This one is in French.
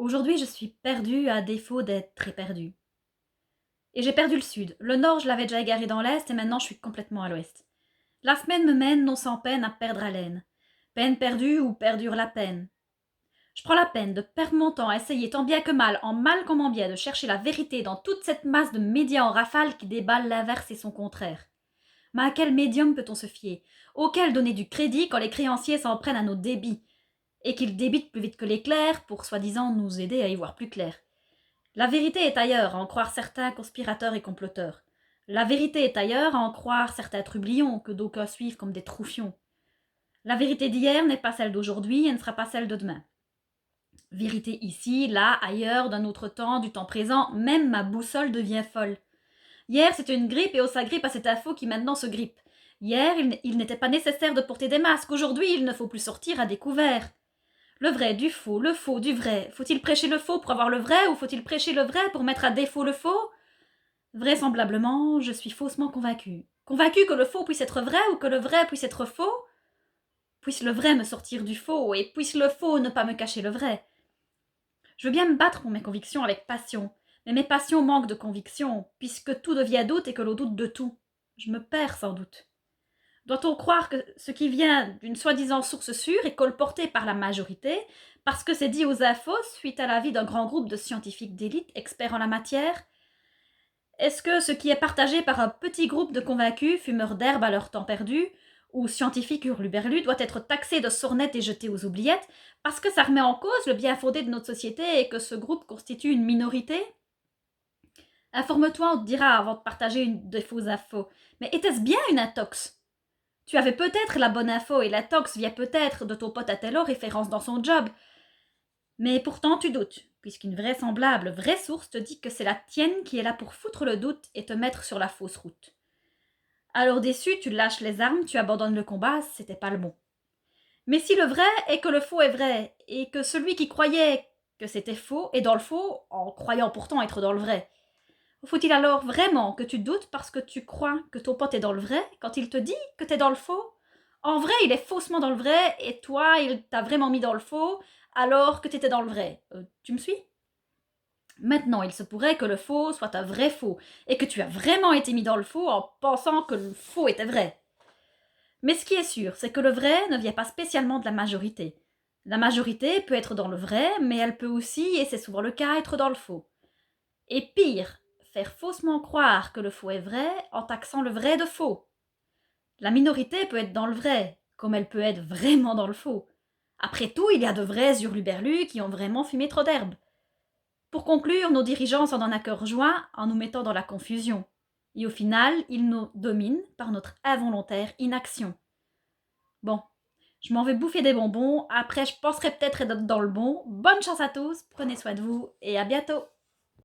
Aujourd'hui, je suis perdue à défaut d'être très perdue. Et j'ai perdu le sud. Le nord, je l'avais déjà égaré dans l'est et maintenant je suis complètement à l'ouest. La semaine me mène non sans peine à perdre haleine. Peine perdue ou perdure la peine. Je prends la peine de perdre mon temps à essayer tant bien que mal, en mal comme en bien, de chercher la vérité dans toute cette masse de médias en rafale qui déballent l'inverse et son contraire. Mais à quel médium peut-on se fier? Auquel donner du crédit quand les créanciers s'en prennent à nos débits et qu'ils débitent plus vite que l'éclair pour soi-disant nous aider à y voir plus clair? La vérité est ailleurs, à en croire certains conspirateurs et comploteurs. La vérité est ailleurs, à en croire certains trublions que d'aucuns suivent comme des troufions. La vérité d'hier n'est pas celle d'aujourd'hui et ne sera pas celle de demain. Vérité ici, là, ailleurs, d'un autre temps, du temps présent, même ma boussole devient folle. Hier, c'était une grippe et on s'agrippe à cette info qui maintenant se grippe. Hier, il n'était pas nécessaire de porter des masques. Aujourd'hui, il ne faut plus sortir à découvert. Le vrai du faux, le faux du vrai. Faut-il prêcher le faux pour avoir le vrai ou faut-il prêcher le vrai pour mettre à défaut le faux? Vraisemblablement, je suis faussement convaincue. Convaincue que le faux puisse être vrai ou que le vrai puisse être faux? Puisse le vrai me sortir du faux et puisse le faux ne pas me cacher le vrai. Je veux bien me battre pour mes convictions avec passion, mais mes passions manquent de conviction, puisque tout devient doute et que l'on doute de tout. Je me perds sans doute. Doit-on croire que ce qui vient d'une soi-disant source sûre est colporté par la majorité, parce que c'est dit aux infos suite à l'avis d'un grand groupe de scientifiques d'élite experts en la matière? Est-ce que ce qui est partagé par un petit groupe de convaincus, fumeurs d'herbe à leur temps perdu, ou scientifiques hurluberlus, doit être taxé de sornettes et jeté aux oubliettes, parce que ça remet en cause le bien fondé de notre société et que ce groupe constitue une minorité? Informe-toi, on te dira avant de partager des fausses infos. Mais était-ce bien une intox? Tu avais peut-être la bonne info et l'intox vient peut-être de ton pote à Tello référence dans son job. Mais pourtant tu doutes, puisqu'une vraisemblable vraie source te dit que c'est la tienne qui est là pour foutre le doute et te mettre sur la fausse route. Alors déçu, tu lâches les armes, tu abandonnes le combat, c'était pas le bon. Mais si le vrai est que le faux est vrai, et que celui qui croyait que c'était faux est dans le faux, en croyant pourtant être dans le vrai, faut-il alors vraiment que tu doutes parce que tu crois que ton pote est dans le vrai quand il te dit que t'es dans le faux? En vrai, il est faussement dans le vrai et toi, il t'a vraiment mis dans le faux alors que t'étais dans le vrai. Tu me suis? Maintenant, il se pourrait que le faux soit un vrai faux et que tu as vraiment été mis dans le faux en pensant que le faux était vrai. Mais ce qui est sûr, c'est que le vrai ne vient pas spécialement de la majorité. La majorité peut être dans le vrai, mais elle peut aussi, et c'est souvent le cas, être dans le faux. Et pire, faire faussement croire que le faux est vrai en taxant le vrai de faux. La minorité peut être dans le vrai, comme elle peut être vraiment dans le faux. Après tout, il y a de vrais hurluberlus qui ont vraiment fumé trop d'herbe. Pour conclure, nos dirigeants sont d'un accord joint en nous mettant dans la confusion. Et au final, ils nous dominent par notre involontaire inaction. Bon, je m'en vais bouffer des bonbons, après je penserai peut-être être dans le bon. Bonne chance à tous, prenez soin de vous et à bientôt!